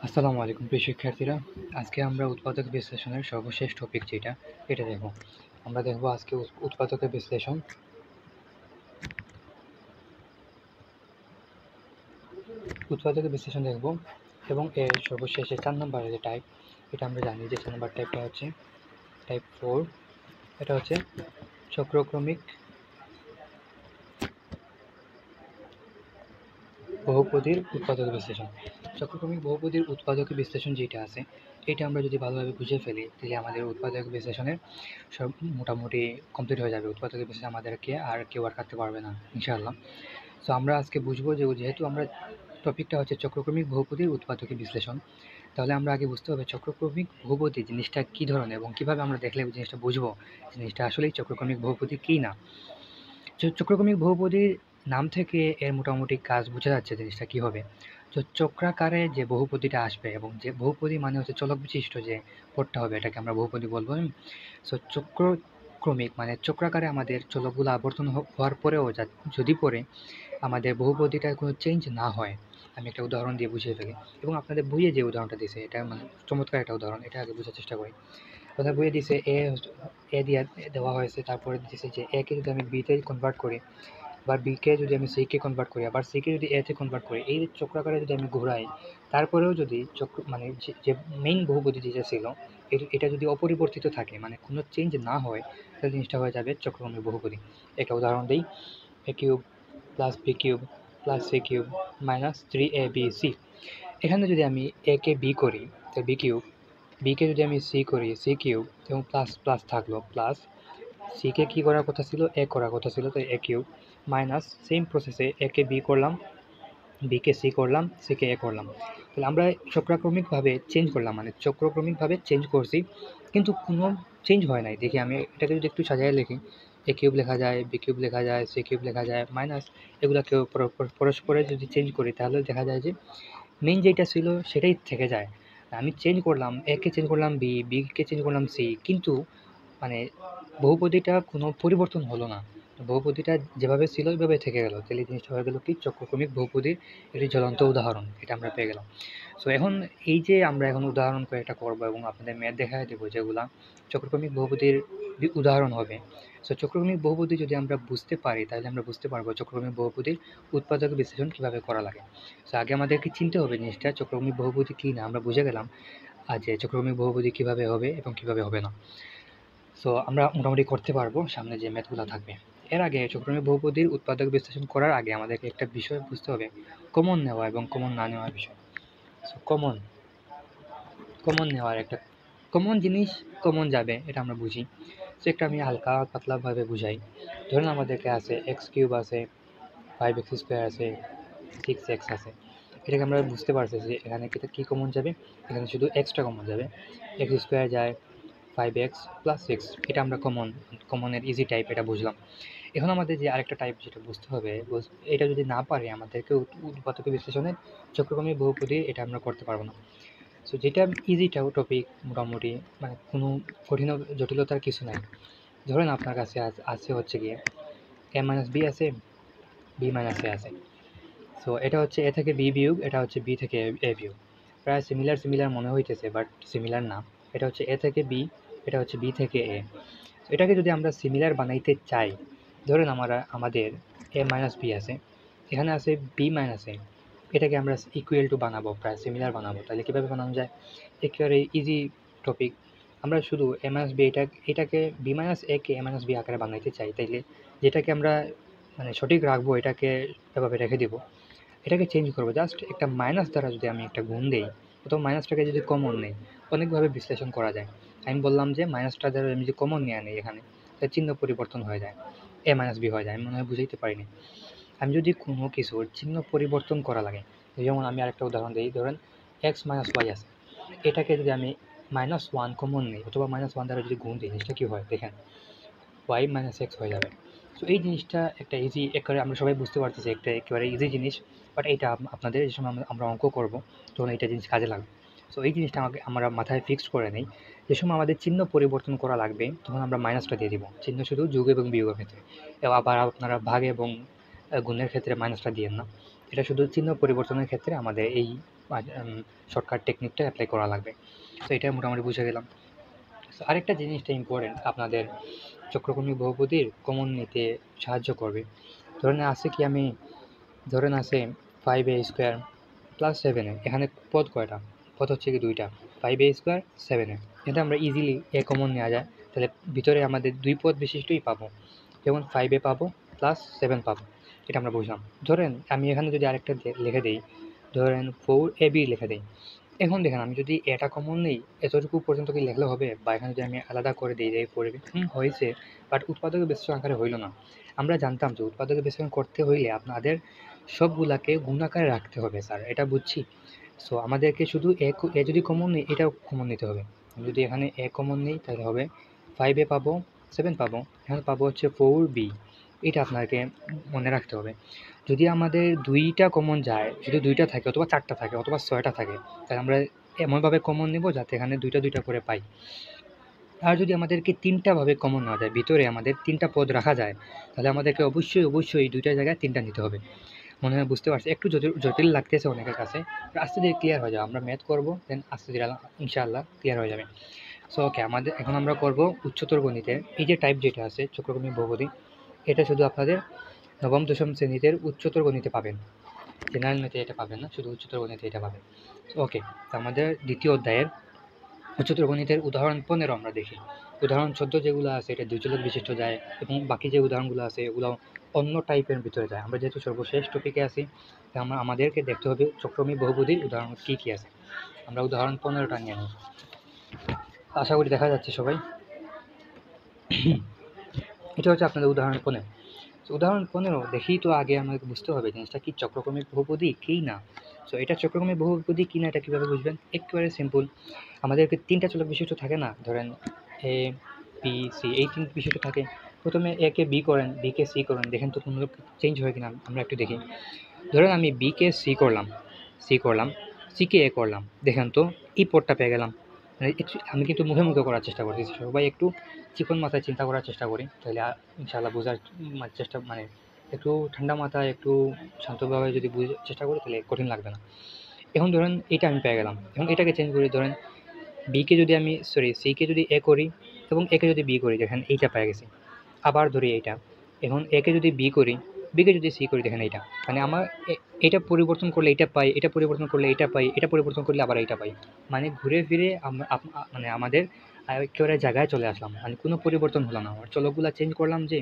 আসসালামু আলাইকুম প্রিয় শিক্ষার্থীরা। আজকে আমরা উৎপাদক বিশ্লেষণের সর্বশেষ টপিক এটা দেখব। আমরা দেখব আজকে উৎপাদকের বিশ্লেষণ। উৎপাদকের বিশ্লেষণ দেখব এবং এর সর্বশেষে 4 নম্বরের যে টাইপ, এটা আমরা জানি যে 4 নম্বর টাইপটা হচ্ছে টাইপ 4। এটা হচ্ছে চক্রক্রমিক বহুপদীর উৎপাদক বিশ্লেষণ। চক্রক্রমিক বহুপদীর উৎপাদক বিশ্লেষণ যেটা আছে, এটা আমরা যদি ভালোভাবে বুঝে ফেলি তাহলে আমাদের উৎপাদক বিশ্লেষণের সব মোটামুটি কমপ্লিট হয়ে যাবে। উৎপাদক বিশ্লেষণ আমাদেরকে আর কেউ কাটতে পারবে না ইনশাআল্লাহ। সো আমরা আজকে বুঝবো যে যেহেতু আমরা টপিকটা হচ্ছে চক্রক্রমিক বহুপদীর উৎপাদক বিশ্লেষণ, তাহলে আমরা আগে বুঝতে হবে চক্রক্রমিক বহুপদী জিনিসটা কী ধরনের এবং কীভাবে আমরা দেখলে জিনিসটা বুঝবো জিনিসটা আসলেই চক্রক্রমিক বহুপদী কী না। চক্রক্রমিক বহুপদীর নাম থেকে এর মোটামুটি কাজ বোঝা যাচ্ছে জিনিসটা কী হবে। তো চক্রাকারে যে বহুপদীটা আসবে এবং যে বহুপদী মানে হচ্ছে চলক বিশিষ্ট যে পদটা হবে, এটাকে আমরা বহুপদী বলবো। সো চক্রক্রমিক মানে চক্রাকারে আমাদের চলকগুলো আবর্তন হওয়ার পরেও যদি পরে আমাদের বহুপদীটার কোনো চেঞ্জ না হয়, আমি একটা উদাহরণ দিয়ে বুঝিয়ে ফেলি এবং আপনাদের বইয়ে যে উদাহরণটা দিয়েছে এটা মানে চমৎকার একটা উদাহরণ, এটা আগে বোঝার চেষ্টা করি। প্রথমে বইয়ে দিয়েছে এ দিয়ে দেওয়া হয়েছে, তারপরে দিয়েছে যে এ কে যদি আমি বিতে কনভার্ট করি, আবার বিকে যদি আমি সি কে কনভার্ট করি, আবার সি কে যদি এতে কনভার্ট করি, এই চক্রাকারে যদি আমি ঘোরাই, তারপরেও যদি চক্র মানে যে মেইন বহুপদী যেটা ছিল এটা যদি অপরিবর্তিত থাকে মানে কোনো চেঞ্জ না হয়, তাহলে জিনিসটা হয়ে যাবে চক্রক্রমিক বহুপদী। একটা উদাহরণ দিই, a cube plus b cube plus c cube minus 3ab c. এখানে যদি আমি এ কে বি করি তো বি কিউব, বিকে যদি আমি সি করি সি কিউব এবং প্লাস প্লাস থাকলো প্লাস, সিকে কী করার কথা ছিল এ করার কথা ছিল তো এ কিউব মাইনাস সেম প্রসেসে একে বি করলাম, বিকে সি করলাম, সিকে এ করলাম। তাহলে আমরা চক্রাক্রমিকভাবে চেঞ্জ করলাম মানে চক্রক্রমিকভাবে চেঞ্জ করছি, কিন্তু কোনো চেঞ্জ হয় নাই। দেখি আমি এটাকে যদি একটু সাজিয়ে লিখি, এ কিউব লেখা যায়, বি কিউব লেখা যায়, সি কিউব লেখা যায় মাইনাস এগুলোকে পরস্পরে যদি চেঞ্জ করি তাহলে দেখা যায় যে মেইন যেটা ছিল সেটাই থেকে যায়। আমি চেঞ্জ করলাম একে চেঞ্জ করলাম বিকে চেঞ্জ করলাম সি, কিন্তু মানে বহুপদীটা কোনো পরিবর্তন হলো না। বহুপদীটা যেভাবে ছিল ওইভাবে থেকে গেল। তাহলে জিনিসটা হয়ে গেল কি চক্রক্রমিক বহুপদীর একটি জ্বলন্ত উদাহরণ, এটা আমরা পেয়ে গেলাম। সো এখন এই যে আমরা এখন উদাহরণ কয়েকটা করবো এবং আপনাদের ম্যাথ দেখায় দেবো যেগুলা চক্রক্রমিক বহুপদীর উদাহরণ হবে। সো চক্রক্রমিক বহুপদী যদি আমরা বুঝতে পারি তাহলে আমরা বুঝতে পারবো চক্রক্রমিক বহুপদীর উৎপাদক বিশ্লেষণ কীভাবে করা লাগে। সো আগে আমাদেরকে চিনতে হবে জিনিসটা চক্রক্রমিক বহুপদী কী না, আমরা বুঝে গেলাম আর যে চক্রক্রমিক বহুপদী কীভাবে হবে এবং কীভাবে হবে না। সো আমরা মোটামুটি করতে পারবো সামনে যে ম্যাথগুলো থাকবে। এর আগে চক্রক্রমিক বহুপদীর উৎপাদক বিশ্লেষণ করার আগে আমাদেরকে একটা বিষয় বুঝতে হবে, কমন নেওয়া এবং কমন না নেওয়ার বিষয়। সো কমন নেওয়ার একটা কমন জিনিস কমন যাবে এটা আমরা বুঝি। সো একটা আমি হালকা পাতলাভাবে বুঝাই। ধরুন আমাদেরকে আছে এক্স কিউব আছে, 5x স্কোয়ার আছে, 6x আছে। এটাকে আমরা বুঝতে পারছি যে এখানে কী কমন যাবে, এখানে শুধু এক্সটা কমন যাবে, এক্স স্কোয়ার যায় 5x প্লাস 6, এটা আমরা কমনের ইজি টাইপ এটা বুঝলাম। এখন আমাদের যে আরেকটা টাইপ যেটা বুঝতে হবে, এটা যদি না পারি আমাদেরকে উৎপাদক বিশ্লেষণের চক্রক্রমিক বহুপদী এটা আমরা করতে পারবো না। সো যেটা ইজি টপিক মোটামুটি, মানে কোনো কঠিন জটিলতার কিছু নাই। ধরেন আপনার কাছে আছে হচ্ছে গিয়ে এ মাইনাস বি আছে, বি মাইনাস এ আছে। সো এটা হচ্ছে এ থেকে বি বিয়োগ, এটা হচ্ছে বি থেকে এ বিয়োগ। প্রায় সিমিলার মনে হইতেছে বাট সিমিলার না। এটা হচ্ছে এ থেকে বি, এটা হচ্ছে বি থেকে এ। এটাকে যদি আমরা সিমিলার বানাইতে চাই, ধরেন আমাদের এ মাইনাস বি আছে, এখানে আছে বি মাইনাস এ, এটাকে আমরা ইকুয়াল টু বানাবো, প্রায় সিমিলার বানাবো। তাহলে কীভাবে বানানো যায়, একেবারে ইজি টপিক। আমরা শুধু এ মাইনাস বি এটাকে বি মাইনাস এ কে এ মাইনাস বি আকারে বানাইতে চাই, তাইলে যেটাকে আমরা মানে সঠিক রাখবো এটাকে এভাবে রেখে দেবো। এটাকে চেঞ্জ করবো জাস্ট একটা মাইনাস দ্বারা যদি আমি একটা গুণ দিই, অথবা মাইনাসটাকে যদি কমন নেই, অনেকভাবে বিশ্লেষণ করা যায়। আমি বললাম যে মাইনাসটা দ্বারা আমি যদি কমন নিয়ে আনি এখানে, তাহলে চিহ্ন পরিবর্তন হয়ে যায়, এ মাইনাস বি হয়ে যায়। আমি মনে হয় বুঝাইতে পারিনি। আমি যদি কোনো কিছুর চিহ্ন পরিবর্তন করা লাগে, যেমন আমি আরেকটা উদাহরণ দিই, ধরেন এক্স মাইনাস ওয়াই আছে, এটাকে যদি আমি -1 কমন নিই অথবা -1 দ্বারা যদি গুণ দিই, জিনিসটা কী হয় দেখেন, ওয়াই মাইনাস এক্স হয়ে যাবে। সো এই জিনিসটা একটা ইজি, একেবারে আমরা সবাই বুঝতে পারতেছি একটা একেবারে ইজি জিনিস, বাট এইটা আপনাদের যে সময় আমরা অঙ্ক করবো তখন এইটা জিনিস কাজে লাগবে। সো এই জিনিসটা আমরা মাথায় ফিক্সড করে নিই, যে সময় আমাদের চিহ্ন পরিবর্তন করা লাগবে তখন আমরা মাইনাসটা দিয়ে দিব, চিহ্ন শুধু যোগ এবং বিয়োগের ক্ষেত্রে। আবার আপনারা ভাগ এবং গুণের ক্ষেত্রে মাইনাসটা দিয়েন না, এটা শুধু চিহ্ন পরিবর্তনের ক্ষেত্রে আমাদের এই শর্টকাট টেকনিকটা অ্যাপ্লাই করা লাগবে। তো এটা মোটামুটি বুঝে গেলাম। সো আরেকটা জিনিসটা ইম্পর্টেন্ট, আপনাদের চক্রকর্মী বহুপদীর কমন নিতে সাহায্য করবে। ধরেন আছে 5a² প্লাস 7a, এখানে পদ কয়টা? পদ হচ্ছে কি দুইটা, 5a² 7a। এটা আমরা ইজিলি এ কমন নেওয়া যায়, তাহলে ভিতরে আমাদের দুই পদ বিশিষ্টই পাবো, যেমন 5a পাবো প্লাস 7 পাবো। এটা আমরা বুঝলাম। ধরেন আমি এখানে যদি আরেকটা লিখে দিই, ধরেন 4ab লিখে দিই। এখন দেখেন আমি যদি এটা কমন নেই, এতটুকু পর্যন্ত কি লিখলে হবে? বা এখানে যদি আমি আলাদা করে দিই যে 4ab, হয়েছে, বাট উৎপাদকের বিশ্লেষণ আকারে হইল না। আমরা জানতাম যে উৎপাদকের বিশ্লেষণ করতে হইলে আপনাদের সবগুলাকে গুণ আকারে রাখতে হবে স্যার, এটা বুঝছি। সো আমাদেরকে শুধু এ যদি কমন নেই, এটাও কমন নিতে হবে। যদি এখানে এ কমন নেই তাহলে হবে 5a পাবো, 7 পাবো, এখানে পাবো হচ্ছে 4b। এটা আপনাকে মনে রাখতে হবে। যদি আমাদের দুইটা কমন যায়, যদি দুইটা থাকে অথবা চারটা থাকে অথবা 6টা থাকে, তাহলে আমরা এমনভাবে কমন নেব যাতে এখানে দুইটা দুইটা করে পাই। আর যদি আমাদেরকে তিনটাভাবে কমন না যায়, ভিতরে আমাদের তিনটা পদ রাখা যায়, তাহলে আমাদেরকে অবশ্যই দুইটা জায়গায় তিনটা নিতে হবে। মনে হয় বুঝতে পারছি, একটু জটিল লাগতেছে অনেকের কাছে, আস্তে ধীরে ক্লিয়ার হয়ে যাবে। আমরা ম্যাথ করবো, দেন আস্তে ধীরে ইনশাআল্লাহ ক্লিয়ার হয়ে যাবে। সো ওকে, এখন আমরা করব উচ্চতর গণিতের এই যে টাইপ যেটা আছে চক্রকর্মী বহুপদী, এটা শুধু আপনাদের নবম দশম শ্রেণীতে উচ্চতর গণিতে পাবেন, জেনারেল ম্যাথে এটা পাবেন না, শুধু উচ্চতর গণিতে এটা পাবেন। ওকে, তো আমাদের দ্বিতীয় অধ্যায়ের উচ্চতর গণিতের উদাহরণ 15 আমরা দেখি। উদাহরণ 14 যেগুলো আছে এটা দুই চলক বিশিষ্ট যায়, এবং বাকি যে উদাহরণগুলো আছে এগুলো অন্য টাইপের ভিতরে যায়। আমরা যেহেতু সর্বশেষ টপিকে আছি, তাই আমাদেরকে দেখতে হবে চক্রমী বহুপদীর উদাহরণ কী কী আছে। আমরা উদাহরণ 15টা নিয়ে নিই, আশা করি দেখা যাচ্ছে সবাই। এটা হচ্ছে আপনাদের উদাহরণ 15। উদাহরণ 15 দেখেই তো আগে আমাকে বুঝতে হবে জিনিসটা কি চক্রক্রমিক বহুপদী কি না। সো এটা চক্রক্রমিক বহুপদী কি না এটা কীভাবে বুঝবেন? একেবারে সিম্পল। আমাদেরকে তিনটা চলক বিশিষ্ট থাকে না, ধরেন এ বি সি, এই তিন বিশিষ্ট থাকে। প্রথমে এ কে বি করেন, বি কে সি করেন, দেখেন তো কোনো চেঞ্জ হয় কিনা আমরা একটু দেখি। ধরেন আমি বি কে সি করলাম, সি কে এ করলাম, দেখেন তো এই পদটা পেয়ে গেলাম। মানে আমি কিন্তু মুখে মুখে করার চেষ্টা করতেছি, সবাই একটু চিকন মাথায় চিন্তা করার চেষ্টা করি, তাহলে ইনশাআল্লাহ বোঝার চেষ্টা, মানে একটু ঠান্ডা মাথায় একটু শান্তভাবে যদি বুঝার চেষ্টা করি তাহলে কঠিন লাগবে না। এখন ধরেন এটা আমি পেয়ে গেলাম, এবং এটাকে চেঞ্জ করি, ধরেন সি কে যদি এ করি এবং একে যদি বি করি, দেখেন এইটা পেয়ে গেছি। আবার ধরি এইটা, এখন একে যদি বি করি, বিকে যদি সি করি, দেখেন এইটা, মানে আমার এটা পরিবর্তন করলে এটা পাই, এটা পরিবর্তন করলে এটা পাই, এটা পরিবর্তন করলে আবার এইটা পাই। মানে ঘুরে ফিরে মানে আমাদের একেবারে জায়গায় চলে আসলাম, মানে কোনো পরিবর্তন হলো না। আমার চলকগুলো চেঞ্জ করলাম, যে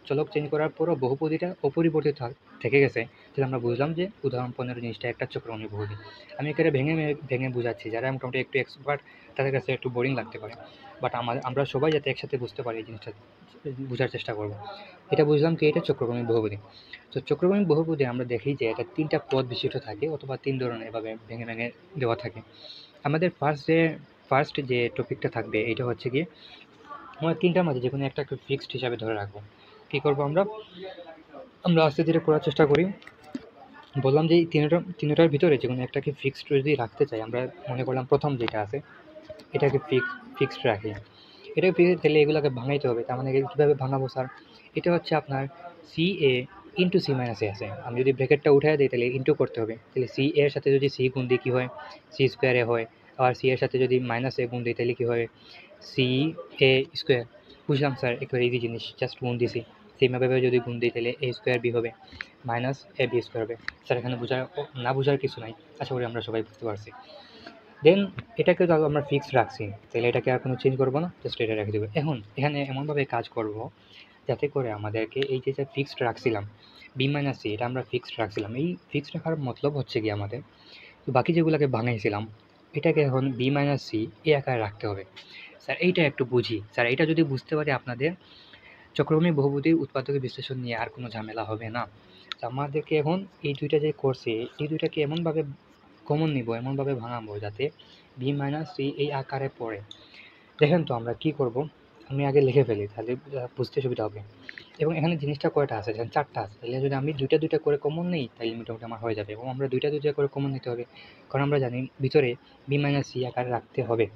চলক চেঞ্জ করার পরও বহুপদীটা অপরিবর্তিত থেকে গেছে, তাহলে আমরা বুঝলাম যে উদাহরণ 15 জিনিসটা একটা চক্রমী বহুপদী। আমি একেবারে ভেঙে বোঝাচ্ছি, যারা মোটামুটি একটু এক্সপার্ট তাদের কাছে একটু বোরিং লাগতে পারে, বাট আমরা সবাই যাতে একসাথে বুঝতে পারি এই জিনিসটা বোঝার চেষ্টা করব। এটা বুঝলাম কি এটা চক্রক্রমিক বহুপদী। তো চক্রক্রমিক বহুপদী আমরা দেখি যে এটা তিনটা পদ বিশিষ্ট থাকে, অথবা তিন ধরনের এভাবে ভেঙে ভেঙে দেওয়া থাকে। আমাদের ফার্স্ট যে টপিকটা থাকবে এটা হচ্ছে কি, আমরা তিনটার মাঝে যে কোনো একটা ফিক্সড হিসাবে ধরে রাখবো। কী করবো আমরা আস্তে ধীরে করার চেষ্টা করি। বললাম যে এই তিনটার ভিতরে যে কোনো একটাকে ফিক্সড যদি রাখতে চাই, আমরা মনে করলাম প্রথম যেটা আছে এটাকে ফিক্সড রাখি। এটা তাহলে এগুলোকে ভাঙাইতে হবে। তার মানে কীভাবে ভাঙাবো স্যার? এটা হচ্ছে আপনার সি এ ইন্টু সি মাইনাস এ আছে, আমি যদি ব্র্যাকেটটা উঠাই দিই তাহলে ইন্টু করতে হবে, তাহলে সি এর সাথে যদি সি গুণ দিই কী হয়? সি স্কোয়ারে হয়। আর সি এর সাথে যদি মাইনাস এ গুণ দিই তাহলে কী হয়? সি এ স্কোয়ার। বুঝলাম স্যার, একেবারে ইজি জিনিস, জাস্ট গুণ দিছি। সেইভাবে যদি গুণ দিই তাহলে এ স্কোয়ার বি হবে, মাইনাস এ বি স্কোয়ার হবে। স্যার এখানে না বোঝার কিছু নাই, আশা করি আমরা সবাই বুঝতে পারছি। দেন এটাকে তো আমরা ফিক্সড রাখছি, তাহলে এটাকে আর কোনো চেঞ্জ করবো না, জাস্ট এটা রেখে দেবো। এখন এখানে এমনভাবে কাজ করব যাতে করে আমাদেরকে এই যে ফিক্সড রাখছিলাম বি মাইনাস সি, এটা আমরা ফিক্সড রাখছিলাম। এই ফিক্সড রাখার মতলব হচ্ছে কি আমাদের বাকি যেগুলোকে ভাঙাইছিলাম এটাকে এখন বি মাইনাস সি এই আকারে রাখতে হবে। স্যার এইটা একটু বুঝি, স্যার এইটা যদি বুঝতে পারি আপনাদের চক্রক্রমিক বহুপদীর উৎপাদকের বিশ্লেষণ নিয়ে আর কোনো ঝামেলা হবে না। আমাদেরকে এখন এই দুইটা যে করছে এই দুইটাকে এমনভাবে কমন নিব, এমনভাবে ভাঙাবো যাতে বি মাইনাস সি এই আকারে পড়ে। দেখেন তো আমরা কি করব, আমি আগে লিখে ফেলি তাহলে বুঝতে সুবিধা হবে। এবং এখানে জিনিসটা কয়টা আছে, যেখানে চারটা আছে, তাহলে যদি আমি দুইটা করে কমন নিই তাহলে মোটামুটি আমার হয়ে যাবে। এবং আমরা দুইটা করে কমন নিতে হবে, কারণ আমরা জানি ভিতরে বি মাইনাস সি আকারে রাখতে হবে।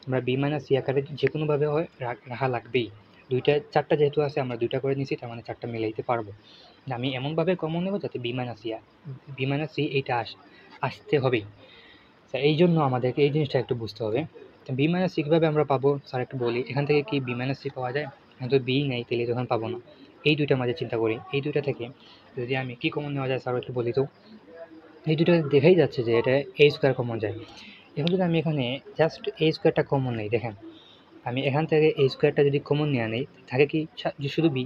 আমরা বি মাইনাস সি আকারে যে কোনোভাবে হয় রাখা লাগবেই। চারটা যেহেতু আছে আমরা দুইটা করে নিছি, তার মানে চারটা মিলাইতে পারবো। আমি এমনভাবে কমন নেব যাতে বি মাইনাস সি এইটা আসতে হবেই। এই জন্য আমাদেরকে এই জিনিসটা একটু বুঝতে হবে। তো বি মাইনাস সি কীভাবে আমরা পাবো স্যার একটু বলি। এখান থেকে কি বি মাইনাস সি পাওয়া যায়? এখন তো বি নেই, তাহলে তখন পাবো না। এই দুইটার মাঝে চিন্তা করি, এই দুইটা থেকে যদি আমি কি কমন নেওয়া যায় স্যার একটু বলি তো। এই দুটো দেখেই যাচ্ছে যে এটা এ স্কোয়ার কমন যায়। এখন যদি আমি এখানে জাস্ট এ স্কোয়ারটা কমন নেই, দেখেন আমি এখান থেকে এই স্কোয়ারটা যদি কমন নিয়ে নিই থাকে কি যে শুধু বি,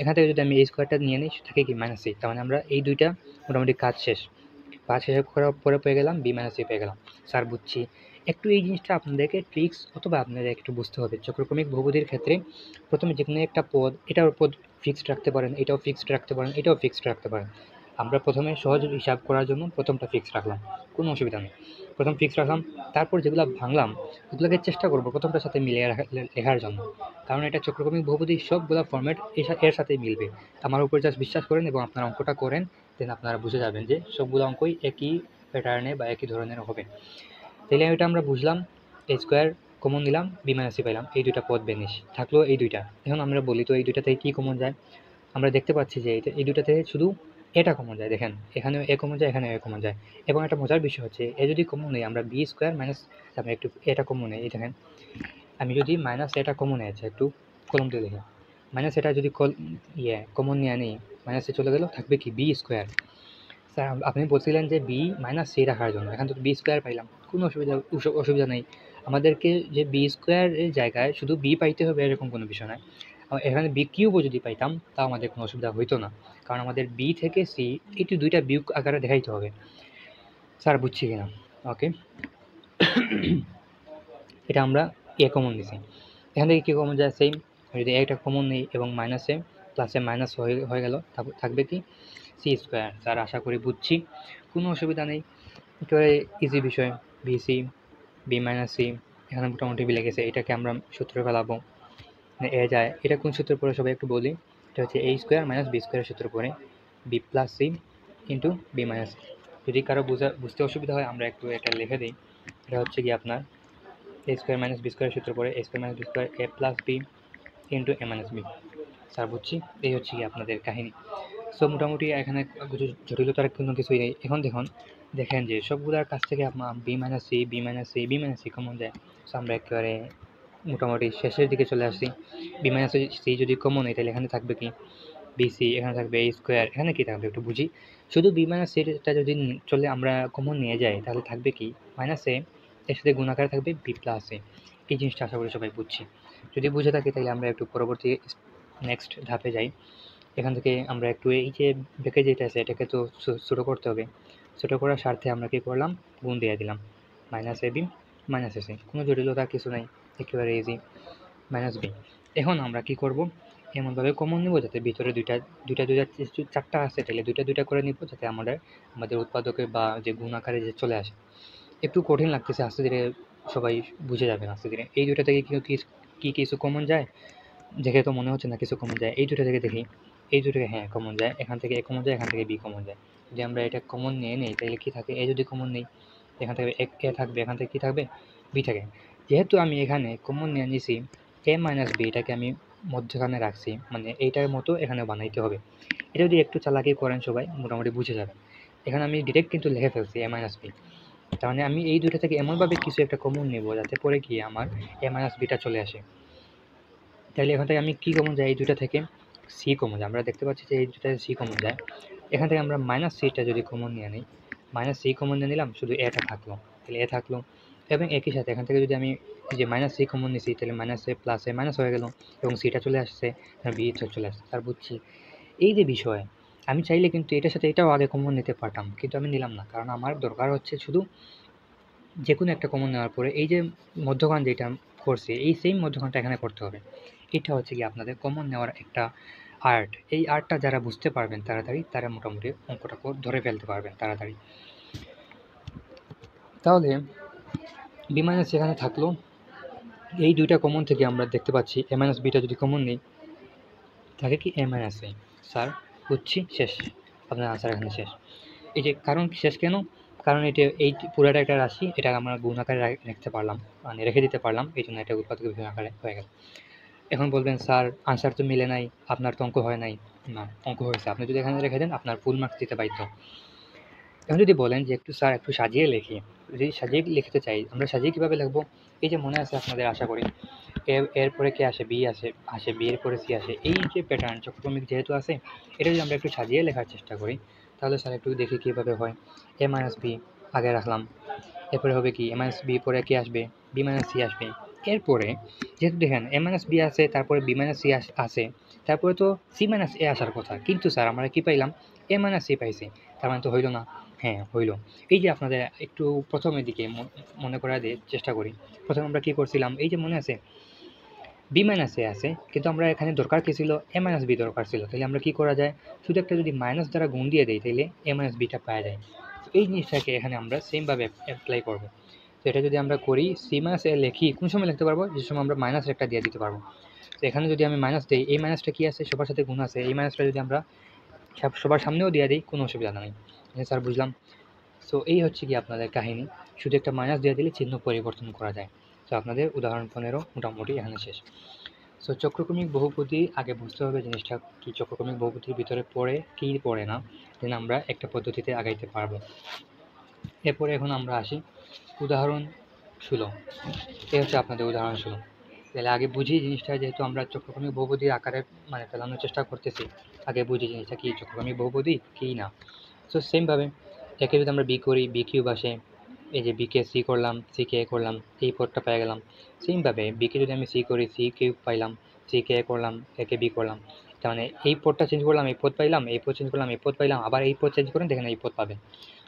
এখান থেকে যদি আমি এই স্কোয়ারটা নিয়ে নিই থাকে কি মাইনাস সি। তার মানে আমরা এই দুইটা মোটামুটি কাজ শেষ। কাজ শেষ করার পরে পেয়ে গেলাম বি মাইনাস সি পেয়ে গেলাম। স্যার বুঝছি। একটু এই জিনিসটা আপনাদেরকে ট্রিক্স অথবা আপনাদের একটু বুঝতে হবে। চক্রক্রমিক বহুপদীর ক্ষেত্রে প্রথমে যে কোনো একটা পদ, এটার পদ ফিক্সড রাখতে পারেন, এটাও ফিক্সড রাখতে পারেন, এটাও ফিক্সড রাখতে পারেন। আমরা প্রথমে সহজ হিসাব করার জন্য প্রথমটা ফিক্সড রাখলাম, কোনো অসুবিধা নেই। প্রথম ফিক্সড রাখলাম, তারপর যেগুলো ভাঙলাম ওগুলোকে চেষ্টা করবো প্রথমটার সাথে মিলিয়ে লেখার জন্য, কারণ এটা চক্রক্রমিক বহুপদী সবগুলো ফর্ম্যাট এর সাথেই মিলবে। আমার উপর জাস্ট বিশ্বাস করেন এবং আপনার অঙ্কটা করেন, দেন আপনারা বুঝে যাবেন যে সবগুলো অঙ্কই একই প্যাটার্নে বা একই ধরনের হবে। তাহলে এটা আমরা বুঝলাম, এ স্কোয়ার কমন নিলাম, বি মাইনাস সি পাইলাম, এই দুইটা পদ বেনিশ থাকলো এই দুইটা। এখন আমরা বলি তো এই দুইটা থেকে কী কমন যায়? আমরা দেখতে পাচ্ছি যে এই দুইটা থেকে শুধু এটা কমন যায়। দেখেন এখানেও এ কমন যায়, এখানেও এ কমন যায়। এবং একটা মজার বিষয় হচ্ছে এ যদি কমন নেই, আমরা বি স্কোয়ার মাইনাস, আমরা একটু এটা কমন নেই, এই দেখেন আমি যদি মাইনাস এটা কমন আছে একটু কলম দিয়ে লিখে, মাইনাস এটা যদি কমন নিয়ে আনি, মাইনাসে চলে গেল, থাকবে কি বি স্কোয়ার। স্যার আপনি বলছিলেন যে বি মাইনাস সি রাখার জন্য, এখান থেকে বি স্কোয়ার পাইলাম, কোনো অসুবিধা নেই। আমাদেরকে যে বি স্কোয়ারের জায়গায় শুধু বি পাইতে হবে এরকম কোনো বিষয় নয়। এখানে বি কিউবও যদি পাইতাম তাও আমাদের কোনো অসুবিধা হইতো না, কারণ আমাদের বি থেকে সি এটি দুইটা বিয়োগ আকারে দেখাইতে হবে। স্যার বুঝছি কিনা? ওকে, এটা আমরা এ কমন নিছি। এখান থেকে কী কমন যায়? সেম। যদি একটা কমন নেই এবং মাইনাসে প্লাসে মাইনাস হয়ে গেল, থাকবে কি সি স্কোয়ার। স্যার আশা করি বুঝছি, কোনো অসুবিধা নেই, একেবারে ইজি বিষয়। B C, B minus C এখানে মোটামুটি মিলে গেছে। এটাকে আমরা সূত্রে ফেলাবো, এ যায়। এটা কোন সূত্র পড়ে সবাই একটু বলি। এটা হচ্ছে এ স্কোয়ার মাইনাস বি স্কোয়ারের সূত্র পড়ে, B plus C into B minus C. যদি কারো বুঝতে অসুবিধা হয় আমরা একটু এটা লিখে দিই। এটা হচ্ছে কি আপনার এ স্কোয়ার মাইনাস বি স্কোয়ারের সূত্র পড়ে এ স্কোয়ার মাইনাস বি স্কোয়ার এ প্লাস বি ইন্টু এ মাইনাস বি। স্যার বুঝছি, এই হচ্ছে কি আপনাদের কাহিনী। সো মোটামুটি এখানে কিছু জটিলতার কোনো কিছুই নেই। এখন দেখেন যে সবগুলোর কাছ থেকে আপনার B minus C, B minus C, B minus C common যায়। সো আমরা একেবারে মোটামুটি শেষের দিকে চলে আসছি। বি মাইনাস সি যদি কমন হয় তাহলে এখানে থাকবে কি বিসি, এখানে থাকবে এ স্কোয়ার, এখানে কি থাকবে একটু বুঝি। শুধু বি মাইনাস সিটা যদি চলে আমরা কমন নিয়ে যাই তাহলে থাকবে কি মাইনাস এ, এর সাথে গুণাকারে থাকবে বি প্লাস এ। এই জিনিসটা আশা করি সবাই বুঝছি। যদি বুঝে থাকি তাহলে আমরা একটু পরবর্তী নেক্সট ধাপে যাই। এখান থেকে আমরা একটু এই যে ব্রেকে যেটা আছে এটাকে তো ছোটো করতে হবে। ছোটো করার স্বার্থে আমরা কী করলাম, গুণ দিয়ে দিলাম minus A B minus A C, কোনো জটিলতা কিছু নাই, একেবারে ইজি মাইনাস বি। এখন আমরা কি করব, এমনভাবে কমন নেব যাতে ভিতরে দুইটা চারটা আছে তাহলে দুইটা করে নিব, যাতে আমাদের উৎপাদকে বা যে গুণ আকারে যে চলে আসে। একটু কঠিন লাগতেছে, আস্তে ধীরে সবাই বুঝে যাবেন আস্তে ধীরে। এই দুইটা থেকে কি কিছু কমন যায়? দেখে তো মনে হচ্ছে না কিছু কমন যায়। এই দুটো থেকে দেখি, এই দুটো হ্যাঁ কমন যায়। এখান থেকে এ কমন যায়, এখান থেকে বি কমন যায়। যদি আমরা এটা কমন নিয়ে নিই তাহলে কী থাকে, এ যদি কমন নেই এখান থেকে এ থাকবে, এখান থেকে কী থাকবে বি থাকে। যেহেতু আমি এখানে কমন নিয়ে নিয়েছি এ মাইনাস বি, এটাকে আমি মধ্যখানে রাখছি, মানে এইটার মতো এখানে বানাইতে হবে। এটা যদি একটু চালাকি করেন সবাই মোটামুটি বুঝে যাবেন। এখানে আমি ডিরেক্ট কিন্তু লিখে ফেলছি এ মাইনাস বি, তার মানে আমি এই দুটো থেকে এমনভাবে কিছু একটা কমন নেব যাতে পরে গিয়ে আমার এ মাইনাস বিটা চলে আসে। তাহলে এখান থেকে আমি কী কমন যায়, এই দুটা থেকে সি কমন যায়। আমরা দেখতে পাচ্ছি যে এই দুটা সি কমন যায়। এখান থেকে আমরা মাইনাস সিটা যদি কমন নিয়ে নিই, মাইনাস সি কমন নিয়ে নিলাম, শুধু এটা থাকলো, তাহলে এ থাকলো। এবং একই সাথে এখান থেকে যদি আমি যে মাইনাস সি কমন নিছি তাহলে মাইনাস এ প্লাস এ মাইনাস হয়ে গেল এবং সিটা চলে আসছে, বি চলে আসছে। তার বুঝছি এই যে বিষয়, আমি চাইলে কিন্তু এটার সাথে এটাও আগে কমন নিতে পারতাম, কিন্তু আমি নিলাম না, কারণ আমার দরকার হচ্ছে শুধু যে কোনো একটা কমন নেওয়ার পরে এই যে মধ্যখান যেটা করছি এই সেম মধ্যখানটা এখানে করতে হবে। এটা হচ্ছে কি আপনাদের কমন নেওয়ার একটা আর্ট। এই আর্টটা যারা বুঝতে পারবেন তাড়াতাড়ি, তারা মোটামুটি অঙ্কটা ধরে ফেলতে পারবেন তাড়াতাড়ি। তাহলে বি মাইনাস এখানে থাকলো, এই দুইটা কমন থেকে আমরা দেখতে পাচ্ছি এ মাইনাস বিটা যদি কমন নেই থাকে কি এ মাইনাস এ। স্যার বুঝছি, শেষ, আপনার আনসার এখানে শেষ। এই যে কারণ শেষ কেন, কারণ এটা এই পুরাটা একটা রাশি, এটা আমরা গুণ আকারে রাখতে পারলাম, মানে রেখে দিতে পারলাম, এই জন্য এটা উৎপাদক গুণ আকারে হয়ে গেল। এখন বলবেন স্যার আনসার তো মিলে নাই, আপনার তো অঙ্ক হয় নাই। না, অঙ্ক হয়েছে, আপনি যদি এখানে রেখে দেন আপনার ফুল মার্কস দিতে বাধ্য। এখন যদি বলেন যে একটু স্যার একটু সাজিয়ে লিখি, যদি সাজিয়ে লিখতে চাই আমরা সাজিয়ে কীভাবে লিখবো? এই যে মনে আছে আপনাদের আশা করি এরপরে কে আসে, বি আসে বি এর পরে সি আসে, এই যে প্যাটার্ন চক্রক্রমিক যেহেতু আছে, এটা যদি আমরা একটু সাজিয়ে লেখার চেষ্টা করি তাহলে স্যার একটু দেখি কীভাবে হয়। এ মাইনাস বি আগে রাখলাম, এরপরে হবে কি এ মাইনাস বি পরে কে আসবে, বি মাইনাস সি আসবে। এরপরে যেহেতু দেখেন এ মাইনাস বি আছে, তারপরে বি মাইনাস সি আসে, তারপরে তো সি মাইনাস এ আসার কথা, কিন্তু স্যার আমরা কি পাইলাম? এ মাইনাস সি পাইছি, তার মানে তো হইল না। হ্যাঁ হইল। এই যে আপনাদের একটু প্রথমের দিকে মনে করা দিয়ে চেষ্টা করি, প্রথমে আমরা কী করছিলাম, এই যে মনে আছে বি মাইনাস এ আছে, কিন্তু আমরা এখানে দরকার কী ছিল? এ মাইনাস বি দরকার ছিল। তাহলে আমরা কী করা যায়? শুধু একটা যদি মাইনাস দ্বারা গুণ দিয়ে দিই তাহলে এ মাইনাস বিটা পাওয়া যায়। এই জিনিসটাকে এখানে আমরা সেমভাবে অ্যাপ্লাই করব। তো এটা যদি আমরা করি সি মাইনাস এ লিখি, কোন সময় লিখতে পারবো? যে সময় আমরা মাইনাস একটা দিয়ে দিতে পারবো। তো এখানে যদি আমি মাইনাস দিই, এই মাইনাসটা কী আছে? সবার সাথে গুণ আছে, এই মাইনাসটা যদি আমরা সবার সামনেও দিয়ে দিই কোনো অসুবিধা নেই। স্যার বুঝলাম। সো এই হচ্ছে কি আপনাদের কাহিনী, শুধু একটা মাইনাস দিয়ে দিলে চিহ্ন পরিবর্তন করা যায়। তো আপনাদের উদাহরণ 15 মোটামুটি এখানে শেষ। সো চক্রক্রমিক বহুপদী আগে বুঝতে হবে জিনিসটা কি, চক্রক্রমিক বহুপদীর ভিতরে পড়ে কি পড়ে না, দেন আমরা একটা পদ্ধতিতে আগাইতে পারবো। এরপরে এখন আমরা আসি উদাহরণ 16। এই হচ্ছে আপনাদের উদাহরণ 16। তাহলে আগে বুঝি জিনিসটা, যেহেতু আমরা চক্রক্রমিক বহুপদীর আকারে মানে ফেলানোর চেষ্টা করতেছি, আগে বুঝি জিনিসটা কি চক্রক্রমিক বহুপদী কি না। সো সেমভাবে একে যদি আমরা বি করি, বি কিউব আসে, এই যে বিকে সি করলাম, সিকে এ করলাম, এই পদটা পেয়ে গেলাম। সেমভাবে বিকে যদি আমি সি করি, সি কিউব পাইলাম, সিকে এ করলাম, একে বি করলাম, তার মানে এই পদটা চেঞ্জ করলাম, এই পদ পাইলাম, এই পদ চেঞ্জ করলাম, এই পদ পাইলাম, আবার এই পদ চেঞ্জ করেন দেখেন এই পদ পাবেন।